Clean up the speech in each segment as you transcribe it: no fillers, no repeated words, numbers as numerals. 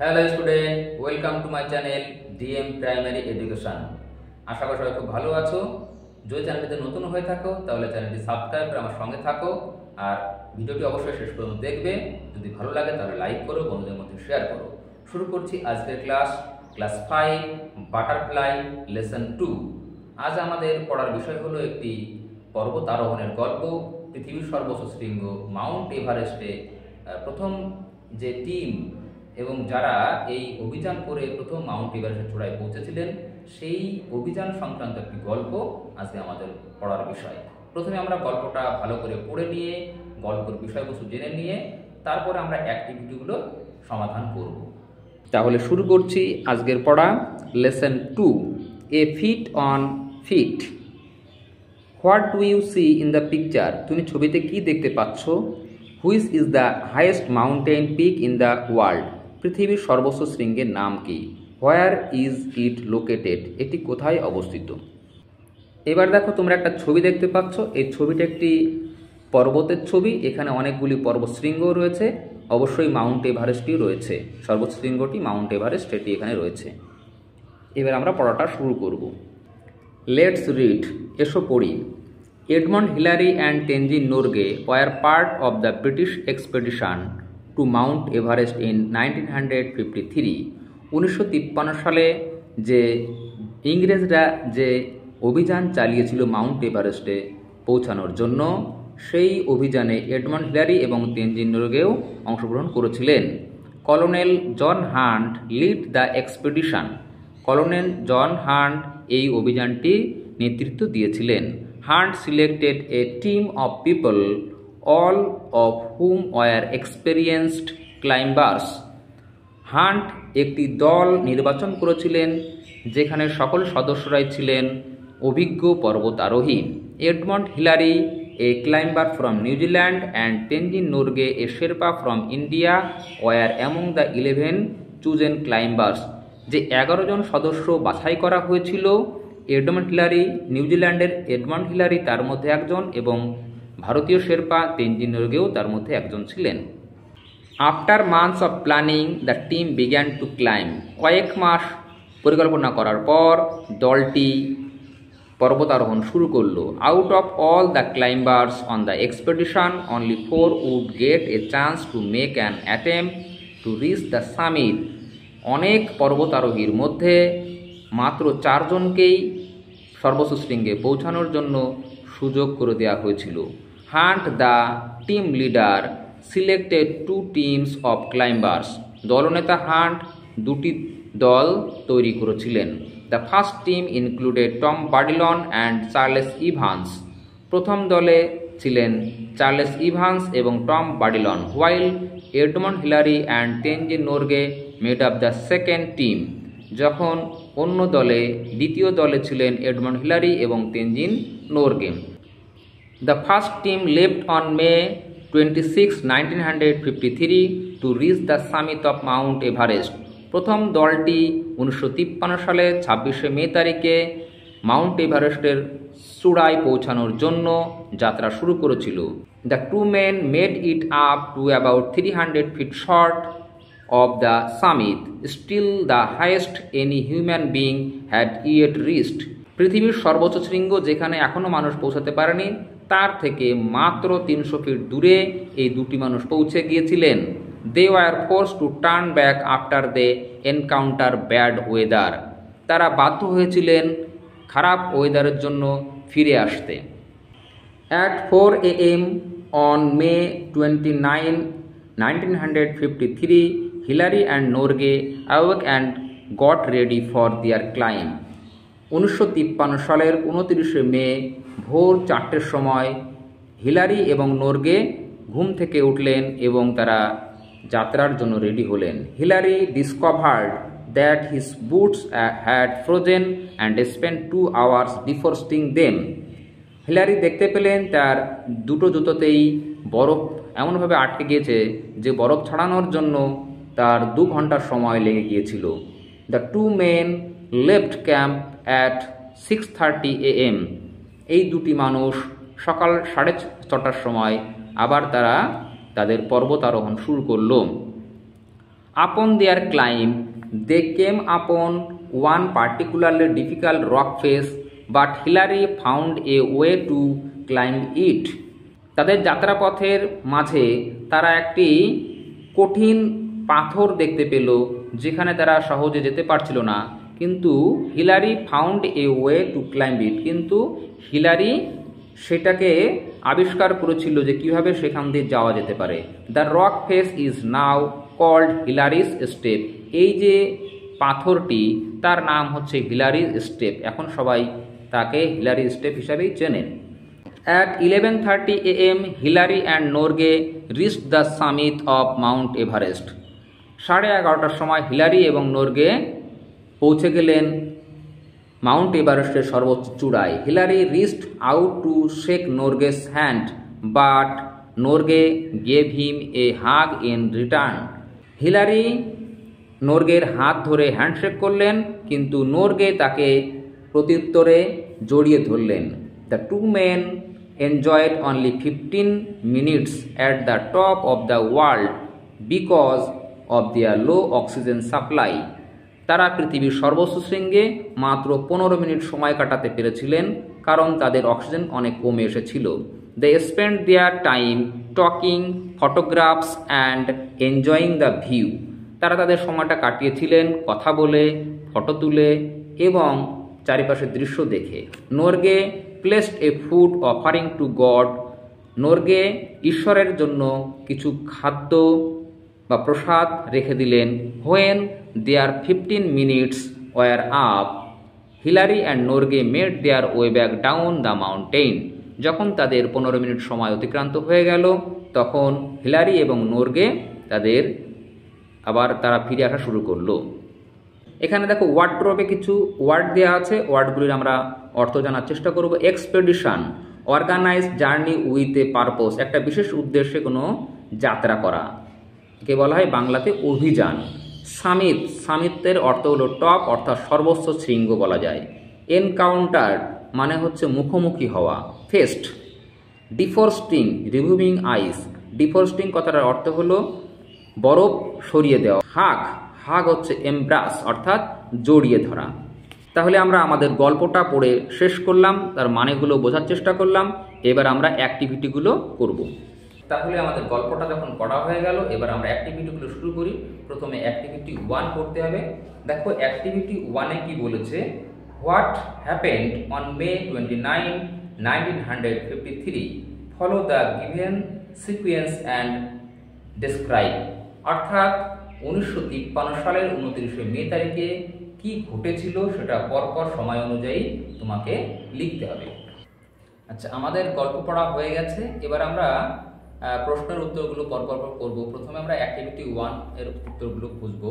Hello student, welcome to my channel DM primary education. আশা করি সবাই খুব ভালো আছো। যদি চ্যানেলটিতে নতুন হয়ে থাকো তাহলে চ্যানেলটি সাবস্ক্রাইব করে আমার সঙ্গে থাকো, আর ভিডিওটি অবশ্যই শেষ পর্যন্ত দেখবে। যদি ভালো লাগে তাহলে লাইক করো, বন্ধুদের মধ্যে শেয়ার করো। শুরু করছি আজকের ক্লাস 5 বাটারফ্লাই লেসন 2। আজ আমাদের পড়ার বিষয় হলো একটি পর্বত আরোহণের গল্প। পৃথিবীর সর্বোচ্চ শৃঙ্গ মাউন্ট এভারেস্টে প্রথম যে টিম এবং যারা এই অভিযান করে প্রথম মাউন্ট এভারেস্টের চূড়ায় পৌঁছেছিলেন, সেই অভিযান সংক্রান্ত একটি গল্প আজকে আমাদের পড়ার বিষয়। প্রথমে আমরা গল্পটা ভালো করে পড়ে নিয়ে গল্পের বিষয়বস্তু জেনে নিয়ে তারপরে আমরা অ্যাক্টিভিটিগুলো সমাধান করব। তাহলে শুরু করছি আজকের পড়া lesson 2, a feat on feet. What do you see in the picture? তুমি ছবিতে কি দেখতে পাচ্ছ? Which is the highest mountain peak in the world? পৃথিবীর সর্বোচ্চ শৃঙ্গের নাম কি? Where is it located? এটি কোথায় অবস্থিত? এবার দেখো, তোমরা একটা ছবি দেখতে পাচ্ছ। এই ছবিটা একটি পর্বতের ছবি। এখানে অনেকগুলি পর্বত শৃঙ্গ রয়েছে, অবশ্যই মাউন্ট এভারেস্টই রয়েছে। সর্বোচ্চ শৃঙ্গটি মাউন্ট এভারেস্ট, এটি এখানে রয়েছে। এবার আমরা পড়াটা শুরু করব। লেটস রিড, এসো পড়ি। Edmund Hillary and Tenzing Norgay were part of the British expedition to Mount Everest in 1953। 1953 সালে যে ইংরেজরা যে অভিযান চালিয়েছিল মাউন্ট এভারেস্টে পৌঁছানোর জন্য, সেই অভিযানে এডমন্ড হিলারি এবং তেনজিং নোরগেও অংশগ্রহণ করেছিলেন। Colonel John Hunt led the expedition. Colonel John Hunt এই অভিযানটি নেতৃত্ব দিয়েছিলেন। Hunt selected a team of people, all of whom were experienced climbers. Hunt একটি দল নির্বাচন করেছিলেন যেখানে সকল সদস্যরাই ছিলেন অভিজ্ঞ পর্বতারোহী। Edmund Hillary, a climber from New Zealand, and Tenzing Norgay, a Sherpa from India, were among the 11 chosen climbers. যে 11 জন সদস্য বাছাই করা হয়েছিল, এডমন্ড হিলারি, নিউজিল্যান্ডের এডমন্ড হিলারি তার মধ্যে একজন, এবং ভারতীয় শেরপা তেনজিং নোরগেও তার মধ্যে একজন ছিলেন। After months of planning the team began to climb. কয়েক মাস পরিকল্পনা করার পর দলটি পর্বতারোহণ শুরু করলো। Out of all the climbers on the expedition, only 4 would get a chance to make an attempt to reach the summit. অনেক পর্বতারোহীর মধ্যে মাত্র 4 জনকেই সর্বোচ্চ শৃঙ্গে পৌঁছানোর জন্য সুযোগ করে দেওয়া হয়েছিল। Hunt, the team leader, selected 2 teams of climbers. দলনেতা হান্ট 2টি দল তৈরি করেছিলেন। The first team included Tom Bourdillon and Charles Evans. প্রথম দলে ছিলেন চার্লেস ইভান্স এবং Tom Bourdillon, while Edmund Hillary and Tenzing Norgay made up the second team. যখন অন্য দলে, দ্বিতীয় দলে ছিলেন এডমন্ড হিলারি এবং Tenzing Norgay. The first team left on May 26, 1953 to reach the summit of Mount Everest. প্রথম দলটি 1953 সালে 26শে মে তারিখে মাউন্ট এভারেস্টের চূড়ায় পৌঁছানোর জন্য যাত্রা শুরু করেছিল। The 2 men made it up to about 300 feet short of the summit, still the highest any human being had yet reached. পৃথিবীর সর্বোচ্চ শৃঙ্গ যেখানে এখনও মানুষ পৌঁছাতে পারেনি, তার থেকে মাত্র 300 ফিট দূরে এই দুটি মানুষ পৌঁছে গিয়েছিলেন। They were forced to turn back after they encounter bad weather. তারা বাধ্য হয়েছিলেন খারাপ ওয়েদারের জন্য ফিরে আসতে। At 4 a.m. on May 29, 1953, Hillary and Norgay awoke and got ready for their climb. 1953 সালের 29শে মে ভোর 4টের সময় হিলারি এবং নোরগে ঘুম থেকে উঠলেন এবং তারা যাত্রার জন্য রেডি হলেন। Hillary discovered that his boots had frozen and spent 2 hours defrosting them. Hillary দেখতে পেলেন তার দুটো জুতোতেই বরফ এমনভাবে আটকে গিয়েছে যে বরফ ছাড়ানোর জন্য তার 2 ঘন্টার সময় লেগে গিয়েছিল। The 2 men left camp at 6:30 a.m. এই দুটি মানুষ সকাল 6:30টার সময় আবার তারা তাদের পর্বতারোহণ শুরু করল। Upon their climb, they came upon one particularly difficult rock face, but Hillary found a way to climb it. তাদের যাত্রাপথের মাঝে তারা একটি কঠিন পাথর দেখতে পেল, যেখানে তারা সহজে যেতে পারছিল না, কিন্তু Hillary found a way to climb it, কিন্তু হিলারি সেটাকে আবিষ্কার করেছিল যে কিভাবে সেখান দিয়ে যাওয়া যেতে পারে। The rock face is now called Hillary's step, এই যে পাথরটি তার নাম হচ্ছে হিলারি স্টেপ, এখন সবাই তাকে হিলারি স্টেপ হিসাবেই চেনেন। At 11:30 AM, Hillary and Norgay reached the summit of Mount Everest. 11:30টার সময় হিলারি এবং নোরগে পৌঁছে গেলেন মাউন্ট এভারেস্টের সর্বোচ্চ চূড়ায়। Hillary reached out to shake Norgay's hand, but Norgay gave him a hug in return. Hillary নোরগের হাত ধরে হ্যান্ডশেক করলেন, কিন্তু নোরগে তাকে প্রত্যুত্তরে জড়িয়ে ধরলেন। The two men enjoyed only 15 minutes at the top of the world because of their low oxygen supply. তারা পৃথিবীর সর্বোচ্চ শৃঙ্গে মাত্র 15 মিনিট সময় কাটাতে পেরেছিলেন, কারণ তাদের অক্সিজেন অনেক কমে এসেছিল। They spent their time talking, photographs and enjoying the view. তারা তাদের সময়টা কাটিয়েছিলেন কথা বলে, ফটো তুলে এবং চারিপাশের দৃশ্য দেখে। Norgay placed a food offering to God, Norgay ঈশ্বরের জন্য কিছু খাদ্য বা প্রসাদ রেখে দিলেন। When their 15 minutes were up, Hillary and Norgay made their way back down the mountain. যখন তাদের 15 মিনিট সময় অতিক্রান্ত হয়ে গেল, তখন হিলারি এবং নোরগে তারা ফিরে আসা শুরু করলো। এখানে দেখো ওয়ার্ড্রপে কিছু ওয়ার্ড দেওয়া আছে, ওয়ার্ডগুলির আমরা অর্থ জানার চেষ্টা করব। Expedition, organise journey with a purpose, একটা বিশেষ উদ্দেশ্যে কোনো যাত্রা করা, কে বলা হয় বাংলাতে অভিযান। সামিট, সামিটের অর্থ হলো টপ, অর্থাৎ সর্বোচ্চ শৃঙ্গ বলা যায়। এনকাউন্টার মানে হচ্ছে মুখোমুখি হওয়া। ফেস্ট, ডিফরস্টিং, রিমুভিং আইস, ডিফরস্টিং কথাটার অর্থ হলো বরফ সরিয়ে দেওয়া। হাগ, হাগ হচ্ছে এমব্রাস, অর্থাৎ জড়িয়ে ধরা। তাহলে আমরা আমাদের গল্পটা পড়ে শেষ করলাম, তার মানেগুলো বোঝার চেষ্টা করলাম, এবার আমরা অ্যাক্টিভিটিগুলো করব। তাহলে আমাদের গল্পটা যখন পড়া হয়ে গেল, এবার আমরা অ্যাক্টিভিটিগুলো শুরু করি। প্রথমে অ্যাক্টিভিটি 1 করতে হবে। দেখো অ্যাক্টিভিটি 1-এ কি বলেছে, what happened on May 29, 1953, follow the given sequence and describe, অর্থাৎ 1953 সালের 29শে মে তারিখে কি ঘটেছিল সেটা পরপর সময় অনুযায়ী তোমাকে লিখতে হবে। আচ্ছা, আমাদের গল্প পড়া হয়ে গেছে, এবার আমরা প্রশ্নের উত্তরগুলো পরপর করব। প্রথমে আমরা অ্যাক্টিভিটি 1 এর উত্তরগুলো খুঁজব।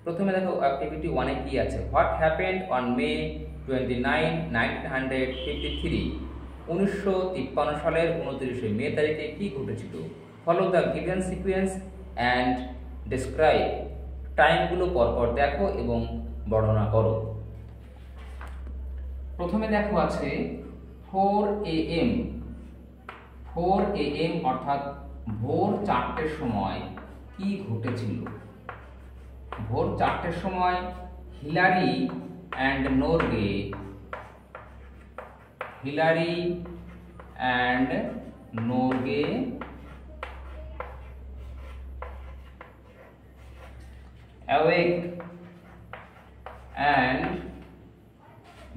প্রথমে দেখো অ্যাক্টিভিটি 1-এ কি আছে, হোয়াট হ্যাপেন্ড অন মে 29, 1953, 1953 সালের 29শে মে তারিখে কি ঘটেছিল। Follow the given sequence and describe, টাইমগুলো পরপর দেখো এবং বর্ণনা করো। প্রথমে দেখো আছে 4 AM, 4 AM অর্থাৎ ভোর 4টের সময় কি ঘটেছিল। ভোর 4টের সময় Hillary and Norgay, Hillary and Norgay awake and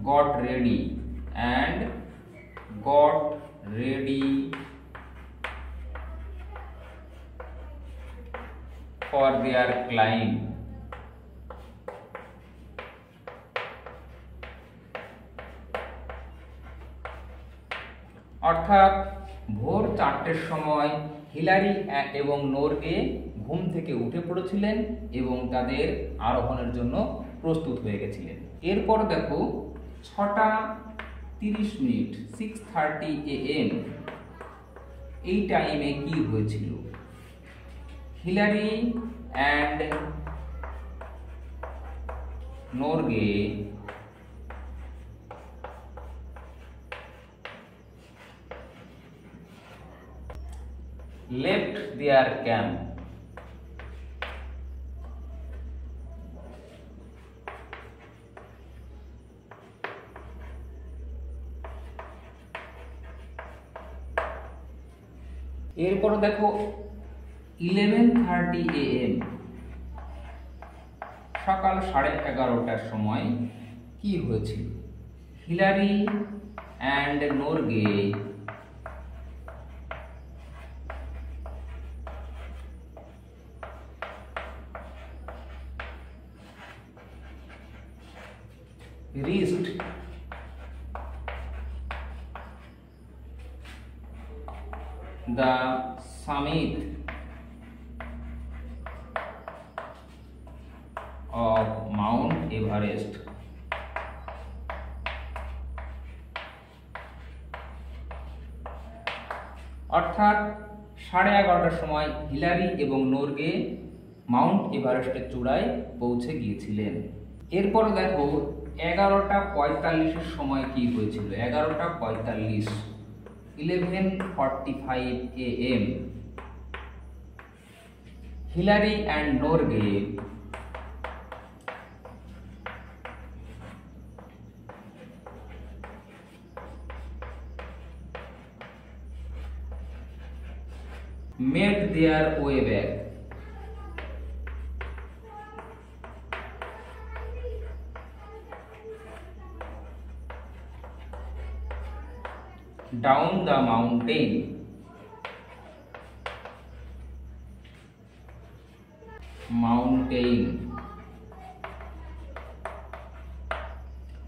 got ready for their climb. অর্থাৎ ভোর 4টের সময় হিলারি এবং নোরগে ঘুম থেকে উঠে পড়েছিলেন এবং তাদের আরোহণের জন্য প্রস্তুত হয়ে গেছিলেন। এরপর দেখো 6:30, 6:30 AM, এই টাইমে কি হয়েছিল। Hillary and Norgay left their camp. এরপর দেখো 11:30 AM, সকাল 11:30টার সময় কি হয়েছিল? Hillary and Norgay reached the summit of Mount Everest. অর্থাৎ 11:30টার সময় হিলারি এবং নোরগে মাউন্ট এভারেস্টের চূড়ায় পৌঁছে গিয়েছিলেন। এরপর দেখো 11:45-এর সময় কি হয়েছিল? 11:45, 11:45 AM, Hillary and Norgay made their way back down the mountain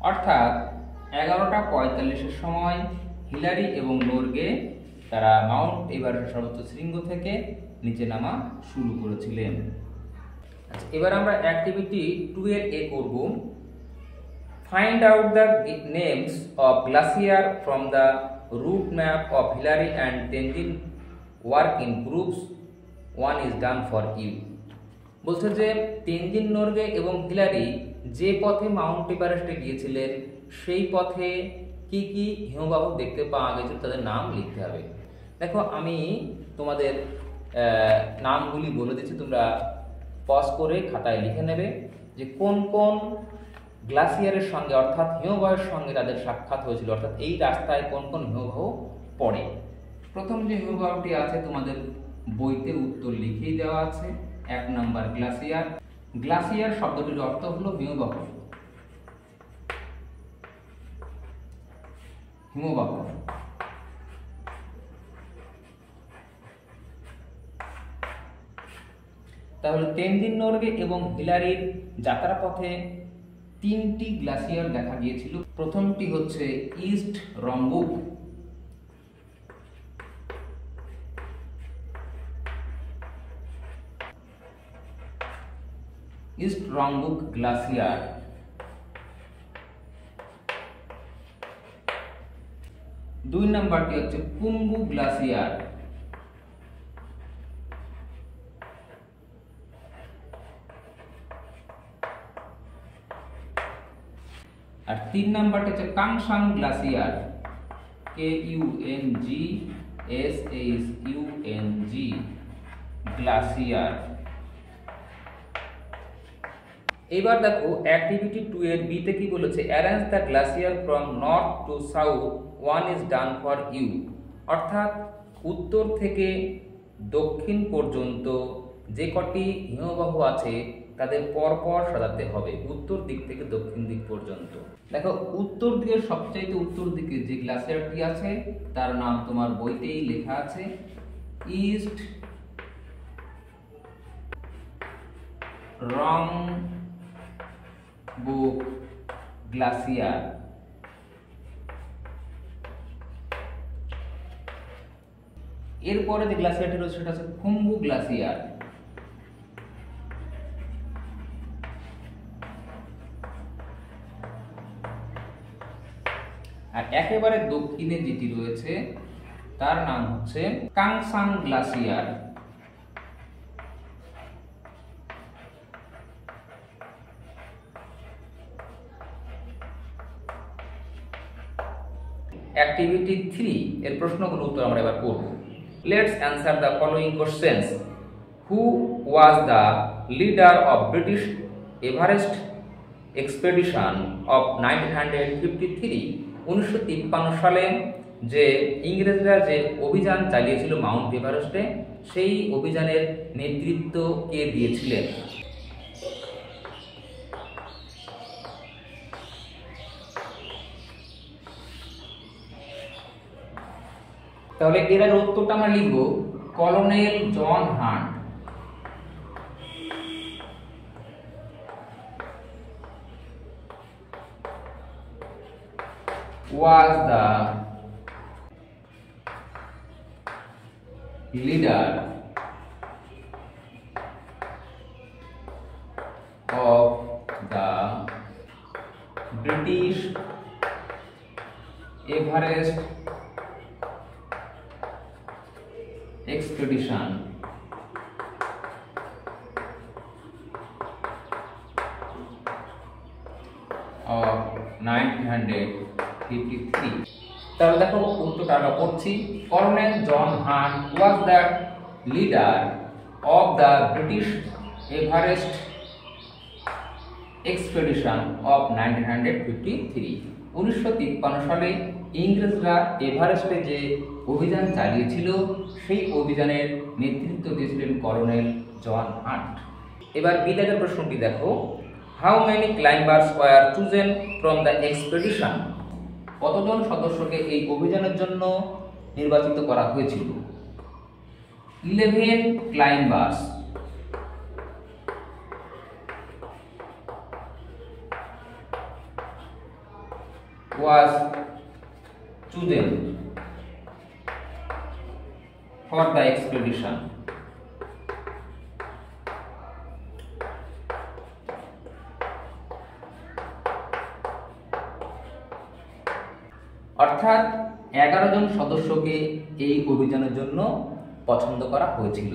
অর্থাৎ 11:45-এর সময় হিলারি এবং নোরগে তারা মাউন্ট এভারেস্টের সর্বোচ্চ শৃঙ্গ থেকে নিচে নামা শুরু করেছিলেন। আচ্ছা, এবার আমরা অ্যাক্টিভিটি 2 এর এ করব। Find out the names of glacier from the route map of Hillary and Tenzing, work in groups, 1 is done for you. বলছে যে তেনজিন নোরগে এবং হিলারি যে পথে মাউন্ট এভারেস্টে গিয়েছিলেন সেই পথে কি কি হিমবাহ দেখতে পাওয়া গেছিল তাদের নাম লিখতে হবে। দেখো আমি তোমাদের নামগুলি বলে দিচ্ছি, তোমরা পজ করে খাতায় লিখে নেবে যে কোন কোন গ্লাসিয়ারের সঙ্গে অর্থাৎ হিমবাহের সঙ্গে তাদের সাক্ষাৎ হয়েছিল, অর্থাৎ এই রাস্তায় কোন কোন হিমবাহ পড়ে। প্রথম যে হিমবাহটি আছে তোমাদের বইতে উত্তর লিখেই দেওয়া আছে, 1 নম্বর গ্লাসিয়ার। গ্লাসিয়ার শব্দটির অর্থ হলো হিমবাহ, হিমবাহ। তাহলে তেনজিন নোরগে এবং হিলারির যাত্রাপথে 3টি গ্লাসিয়ার দেখা গিয়েছিল। প্রথমটি হচ্ছে east Rongbuk, east Rongbuk glacier. দুই নম্বরটি হচ্ছে কুম্বু গ্লাসিয়ার। আর 3 নম্বরটি হচ্ছে কাংসাং গ্লাসিয়ার, KUNGSHUNG গ্লাসিয়ার। এবার দেখো অ্যাক্টিভিটি 2 এর বি তে কি বলেছে? Arrange the glacier from north to south, 1 is done for you. অর্থাৎ উত্তর থেকে দক্ষিণ পর্যন্ত যে কটি হিমবাহ আছে তাদের পরপর সাজাতে হবে, উত্তর দিক থেকে দক্ষিণ দিক পর্যন্ত। দেখো উত্তর দিকের সবচাইতে উত্তর দিকে যে গ্লাসিয়ারটি আছে তার নাম তোমার বইতেই লেখা আছে, ইস্ট রংবুক গ্লাসিয়ার। এরপরে যে গ্লাসিয়ারটি রয়েছে সেটা হচ্ছে খুম্বু গ্লাসিয়ার। আর একেবারে দক্ষিণে যেটি রয়েছে তার নাম হচ্ছে কাংসাং গ্লাসিয়ার। অ্যাক্টিভিটি 3 এর প্রশ্নগুলো উত্তর আমরা এবার করব। Let's answer the following questions. Who was the leader of British Everest expedition of 1953? 1953 সালে যে ইংরেজরা যে অভিযান চালিয়েছিল মাউন্ট এভারেস্টে, সেই অভিযানের নেতৃত্ব কে দিয়েছিলেন? তাহলে এর আগে উত্তরটা আমরা লিখব Colonel John Hunt. was the leader of the British Everest expedition of 1953। তাহলে দেখো উত্তরটা আমরা পড়ছি, Colonel John Hunt was the leader of the British Everest expedition of 1953। 1953 সালে ইংরেজরা এভারেস্টে যে অভিযান চালিয়েছিল, সেই অভিযানের নেতৃত্ব দিয়েছিলেন কর্নেল জন হান্ট। এবার বিদায়ের প্রশ্নটি দেখো, how many climbers were chosen from the expedition? কতজন সদস্যকে এই অভিযানের জন্য নির্বাচিত করা হয়েছিল? 11 climbers was chosen for the expedition। অর্থাৎ 11 জন সদস্যকে এই অভিযানের জন্য পছন্দ করা হয়েছিল।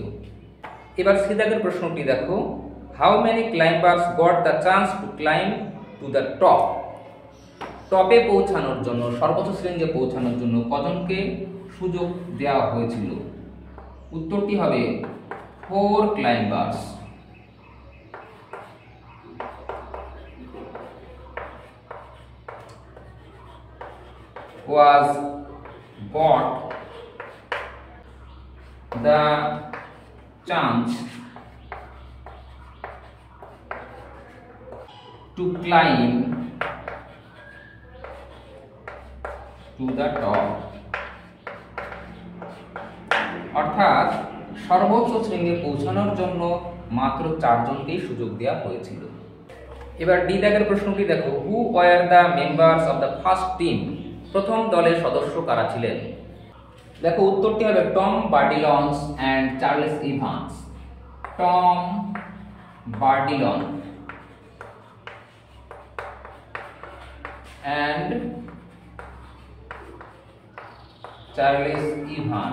এবার সিদাগের প্রশ্নটি দেখো, how many climbers got the chance to climb to the top? টপে পৌঁছানোর জন্য, সর্বোচ্চ শৃঙ্গে পৌঁছানোর জন্য কজনকে সুযোগ দেওয়া হয়েছিল? উত্তরটি হবে 4 climbers. was got the chance to climb to the top। অর্থাৎ সর্বোচ্চ শৃঙ্গে পৌঁছানোর জন্য মাত্র 4 জনকেই সুযোগ দেওয়া হয়েছিল। এবার ডি দাগের প্রশ্নটি দেখো, who were the members of the first team? প্রথম দলের সদস্য কারা ছিলেন? দেখো উত্তরটি হবে Tom Bourdillons and Charles Evans. Tom Bourdillon and Charles Evan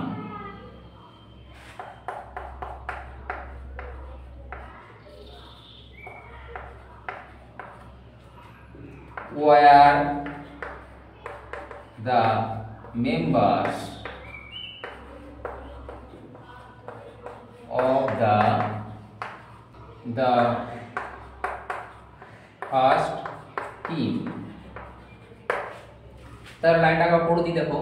were the members of the first team। তার লাইনটা আমরা পড়ে দিই, দেখো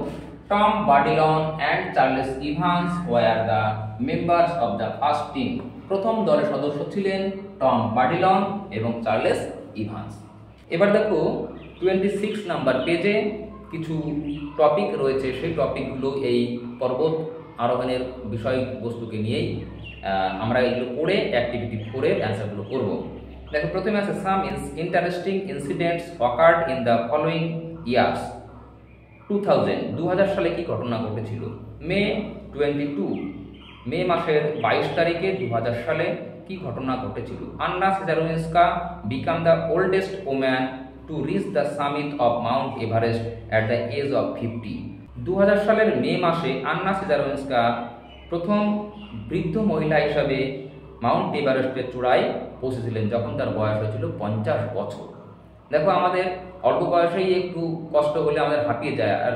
Tom Bourdillon and Charles Evans were the members of the first team. প্রথম দলের সদস্য ছিলেন টম বার্ডিলন এবং চার্লস ইভান্স। এবার দেখো 26 নাম্বার পেজে কিছু টপিক রয়েছে, সেই টপিকগুলো এই পর্বত আরোহণের বিষয়বস্তুকে নিয়েই আমরা এগুলো পড়ে অ্যাক্টিভিটি 4 এর অ্যান্সারগুলো করব। দেখো প্রথমে আছে some interesting incidents occurred in the following years. 2000 সালে কি ঘটনা ঘটেছিল? মে 22, মে মাসের 22 তারিখে 2000 সালে কি ঘটনা ঘটেছিল? Anna Czerwinska became the oldest woman to reach the summit of Mount Everest at the age of 50। 2000 সালের মে মাসে আন্না সিজারুইন্সকা প্রথম বৃদ্ধ মহিলা হিসাবে মাউন্ট এভারেস্টের চূড়ায় পৌঁছেছিলেন যখন তার বয়স হয়েছিল 50 বছর। দেখো আমাদের অল্প বয়সেই একটু কষ্ট হলে আমাদের হাঁপিয়ে যায়, আর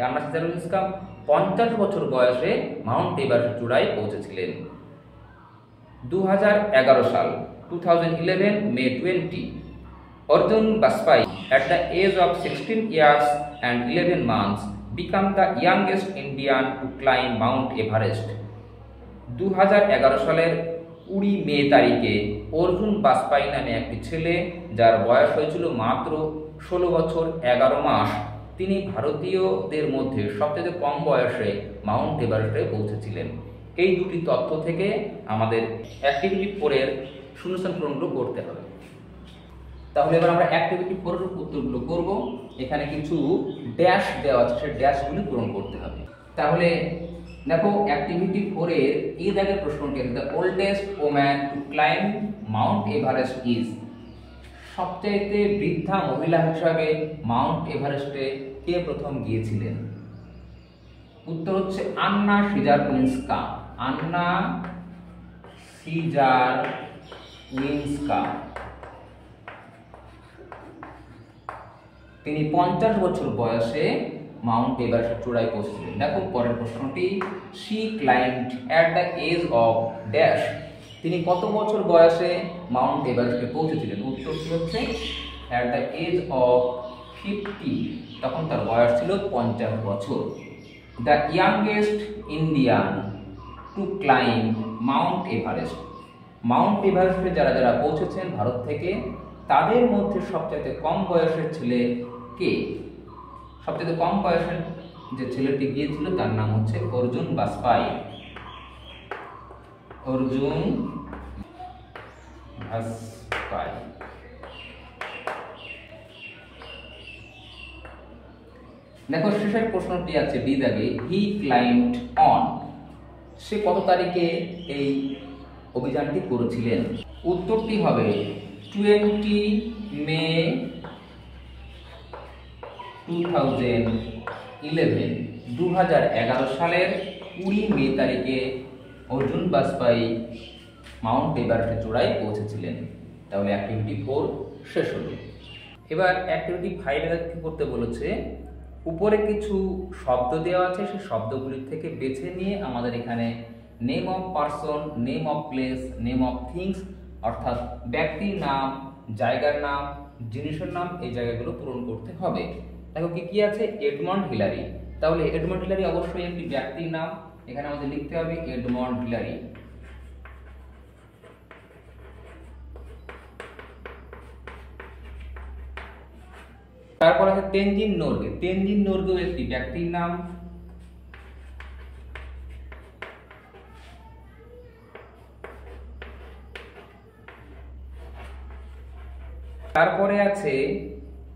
আন্না সিজারুইন্সকা 50 বছর বয়সে মাউন্ট এভারেস্ট চূড়ায় পৌঁছেছিলেন। 2011 সাল 2011 May 20, Arjun Vajpayee at the age of 16 years and 11 months become the youngest Indian to climb Mount Everest? 2011 সালের 20 মে তারিখে অর্জুন বাজপাই নামে একটি ছেলে, যার বয়স হয়েছিল মাত্র 16 বছর 11 মাস, তিনি ভারতীয়দের মধ্যে সবথেকে কম বয়সে মাউন্ট এভারেস্টে পৌঁছেছিলেন। এই দুটি তথ্য থেকে আমাদের অ্যাক্টিভিটি 4 এর শূন্যস্থান পূরণগুলো করতে হবে। তাহলে এবার আমরা অ্যাক্টিভিটি 4 এর উত্তরগুলো করব। এখানে কিছু ড্যাশ দেওয়া আছে, সেই ড্যাশগুলো পূরণ করতে হবে। তাহলে দেখো, অ্যাক্টিভিটি 4 এর এই দাগের প্রশ্নটি আছে, the oldest woman two climb Mount Everest is. সবচাইতে বৃদ্ধা মহিলা হিসাবে মাউন্ট এভারেস্টে কে প্রথম গিয়েছিলেন? উত্তর হচ্ছে আন্না সিজারউইন্সকা। আন্না সিজারউইন্সকা। তিনি 50 বছর বয়সে মাউন্ট এভারেস্ট চূড়ায় পৌঁছেছিলেন। দেখো পরের প্রশ্নটি, she climbed at the age of dash. তিনি কত বছর বয়সে মাউন্ট এভারেস্টে পৌঁছেছিলেন? উত্তরটি হচ্ছে অ্যাট দ্য এজ অফ 50। তখন তার বয়স ছিল 50 বছর। The youngest Indian to climb Mount Everest. Mount এভারেস্টে যারা যারা পৌঁছেছেন ভারত থেকে, তাদের মধ্যে সবচেয়ে কম বয়সের ছেলে কে? সবচেয়ে কম বয়সের যে ছেলেটি গিয়েছিল তার নাম হচ্ছে অর্জুন বাজপাই। অর্জুন বাজপাই। দেখো শেষের প্রশ্নটি আছে বি দাগে, হি ক্লাইম্বড অন। সে কত তারিখে এই অভিযানটি করেছিলেন? উত্তরটি হবে 20 মে 2011। 2011 সালের 20 মে তারিখে অর্জুন বাজপাই মাউন্ট এভারেস্টের চূড়ায় পৌঁছেছিলেন। তাহলে অ্যাক্টিভিটি 4 শেষ হলো। এবার অ্যাক্টিভিটি 5 এর কি করতে বলেছে, উপরে কিছু শব্দ দেওয়া আছে, সেই শব্দগুলির থেকে বেছে নিয়ে আমাদের এখানে name of person, name of place, name of things, অর্থাৎ ব্যক্তির নাম, জায়গার নাম, জিনিসের নাম, এই জায়গাগুলো পূরণ করতে হবে। দেখো কি কি আছে, এডমন্ড হিলারি। তাহলে এডমন্ড হিলারি অবশ্যই একটি ব্যক্তির নাম, এখানে আমাদের লিখতে হবে এডমন্ড হিলারি। তারপর আছে তেনজিং নোরগে। তেনজিং নোরগেও একটি ব্যক্তির নাম। তারপরে আছে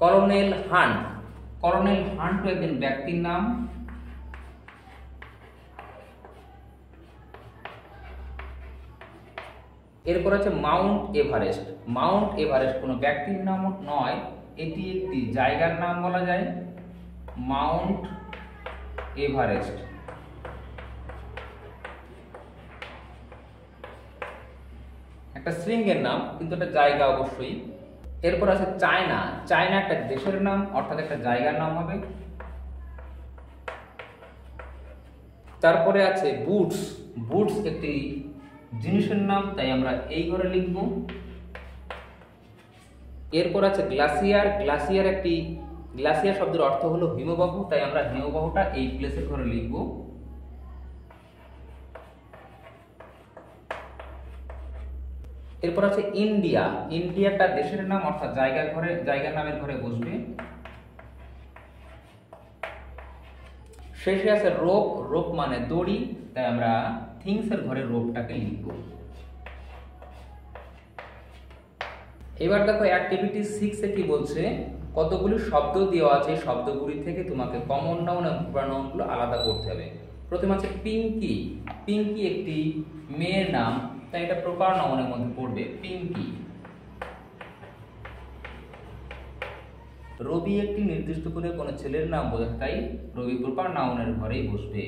কলোনেল হান্ট। কলোনেল হান্ট একজন ব্যক্তির নাম। এরপর আছে মাউন্ট এভারেস্ট। মাউন্ট এভারেস্ট কোনো ব্যক্তির নাম নয়, এটি একটি জায়গার নাম বলা যায়, মাউন্ট এভারেস্ট। একটা শৃঙ্গের নাম, কিন্তু একটা জায়গা অবশ্যই। এরপর আছে চায়না। চায়না একটা দেশের নাম, অর্থাৎ একটা জায়গার নাম হবে। তারপরে আছে বুটস। বুটস একটি জিনিসের নাম, তাই আমরা এই ঘরে লিখব। এরপর আছে গ্লাসিয়ার। গ্লাসিয়ার শব্দের অর্থ হলো হিমবাহ, তাই আমরা হিমবাহটা এই প্লেসের ঘরে লিখব। এরপর আছে ইন্ডিয়া। ইন্ডিয়াটা দেশের নাম, অর্থাৎ জায়গার নামের ঘরে বসবে। শেষে আছে রোপ। রোপ মানে দড়ি, তাই আমরা থিংস এর ঘরে রোপটাকে লিখব। এবার দেখো অ্যাক্টিভিটি 6 এ কি বলছে, কতগুলি শব্দ দেওয়া আছে, এই শব্দগুলি থেকে তোমাকে কমন নাউন এবং প্রপার নাউনগুলো আলাদা করতে হবে। প্রথমে আছে পিঙ্কি। পিঙ্কি একটি মেয়ের নাম, তাই এটা প্রপার নাউনের মধ্যে পড়বে, পিঙ্কি। রবি একটি নির্দিষ্ট করে কোনো ছেলের নাম বোঝায়, তাই রবি প্রপার নাউনের ঘরেই বসবে।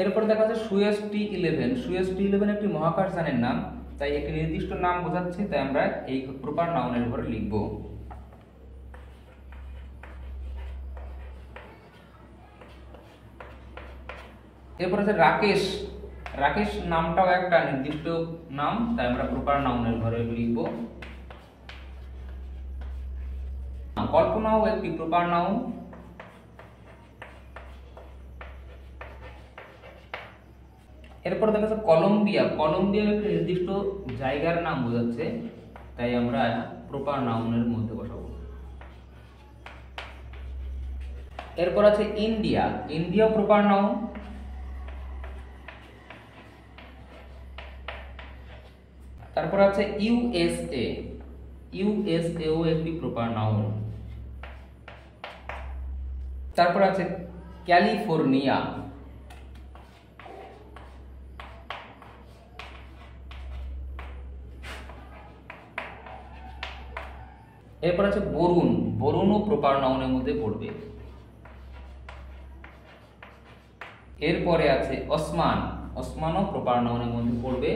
এরপর দেখা যাচ্ছে সুয়েজ টি-11। সুয়েজ টি-11 একটি মহাকাশযানের নাম, তাই একটি নির্দিষ্ট নাম বোঝাচ্ছে, তাই আমরা এই প্রপার নাউনের ঘরে লিখব। এরপর আছে রাকেশ। রাকেশ নামটাও একটা নির্দিষ্ট নাম, তাই আমরা প্রপার নাউনের ঘরে লিখব। কল্পনাও একটি প্রপার নাউন। এরপর দেখা যাচ্ছে কলম্বিয়া। কলম্বিয়া একটি নির্দিষ্ট জায়গার নাম বোঝাচ্ছে, তাই আমরা প্রপার নাউনের মধ্যে বসাবো। এরপর আছে ইন্ডিয়া। India proper noun. তারপর আছে ইউএসএ। ইউএসএ ও একটি প্রপার নাউন। তারপর আছে ক্যালিফোর্নিয়া। এরপর আছে বরুণ। বরুণও প্রপার নাউনের মধ্যে পড়বে। এরপরে আছে ওসমান। ওসমানও প্রপার নাউনের মধ্যে পড়বে।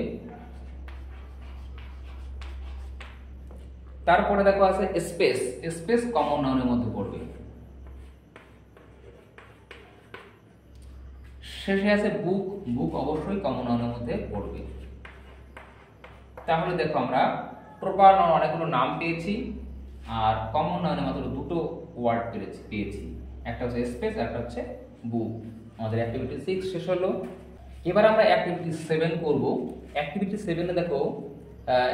তারপরে দেখো আছে স্পেস। স্পেস কমন নাউনের মধ্যে পড়বে। শেষে আছে বুক। বুক অবশ্যই কমন নাউনের মধ্যে পড়বে। তাহলে দেখো আমরা প্রপার নাউন অনেকগুলো নাম পেয়েছি, আর কমন নাউনে মাত্র দুটো ওয়ার্ড পেয়েছি, একটা হচ্ছে স্পেস, একটা হচ্ছে বুক। আমাদের অ্যাক্টিভিটি 6 শেষ হলো। এবার আমরা অ্যাক্টিভিটি 7 করব। অ্যাক্টিভিটি 7 এ দেখো,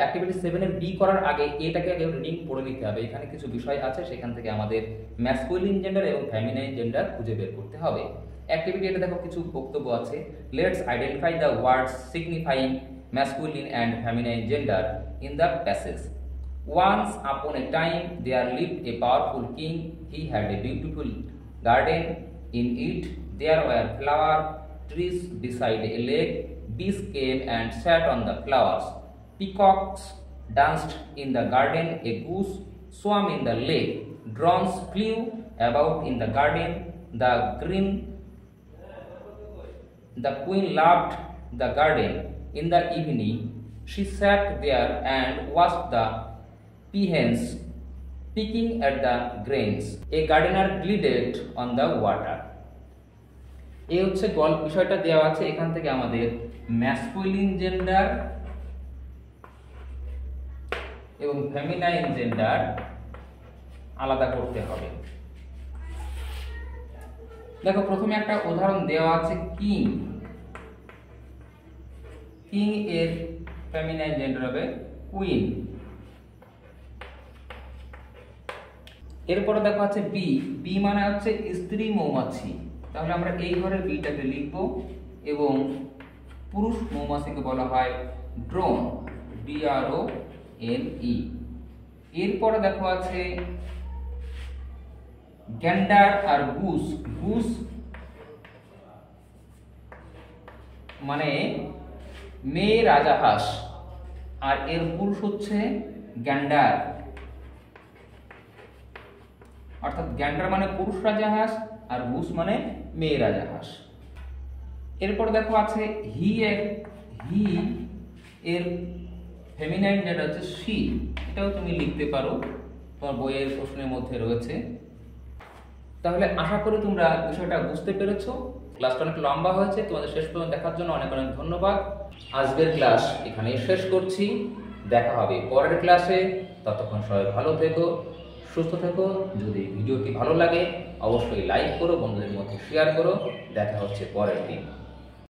অ্যাক্টিভিটি 7 এর বি করার আগে এটাকে আগে রিডিং পড়ে নিতে হবে। এখানে কিছু বিষয় আছে, সেখান থেকে আমাদের ম্যাসকুলিন জেন্ডার এবং ফেমিনাইন জেন্ডার খুঁজে বের করতে হবে। অ্যাক্টিভিটি এটা দেখো কিছু বক্তব্য আছে। Let's identify the words signifying masculine and feminine gender in the passage. Once upon a time there lived a powerful king. He had a beautiful garden. In it there were flower trees beside a lake. Bees came and sat on the flowers. Peacocks danced in the garden. A goose swam in the lake. Drones flew about in the garden. The queen loved the garden. In the evening, she sat there and watched the peahens picking at the grains. A gardener glided on the water. এই হচ্ছে বিষয়টা দেওয়া আছে। এখান থেকে আমাদের masculine gender এবং feminine gender আলাদা করতে হবে। দেখো প্রথমে একটা উদাহরণ দেওয়া আছে কিং। কিং এর ফেমিনাইন জেন্ডার হবে কুইন। এরপরে দেখো আছে বি। বি মানে হচ্ছে স্ত্রী মৌমাছি। তাহলে আমরা এই ঘরের বিটাকে লিখব, এবং পুরুষ মৌমাছিকে বলা হয় ড্রোন, DRONE। এরপরে দেখো আছে গ্যান্ডার আর গুস। গুস মানে মেয়ে রাজাহাঁস, আর এর পুরুষ হচ্ছে গ্যান্ডার। অর্থাৎ গ্যান্ডার মানে পুরুষ রাজাহাঁস আর গুস মানে মেয়ে রাজাহাঁস। এরপর দেখো আছে হি এর ফেমিনাইন জেন্ডার হচ্ছে শি। এটাও তুমি লিখতে পারো, তোমার বইয়ের প্রশ্নের মধ্যে রয়েছে। তাহলে আশা করি তোমরা বিষয়টা বুঝতে পেরেছো। ক্লাসটা অনেক লম্বা হয়েছে, তোমাদের শেষ পর্যন্ত দেখার জন্য অনেক অনেক ধন্যবাদ। আজকের ক্লাস এখানেই শেষ করছি। দেখা হবে পরের ক্লাসে। ততক্ষণ সবাই ভালো থেকো, সুস্থ থেকো। যদি ভিডিওটি ভালো লাগে অবশ্যই লাইক করো, বন্ধুদের মধ্যে শেয়ার করো। দেখা হচ্ছে পরের দিন।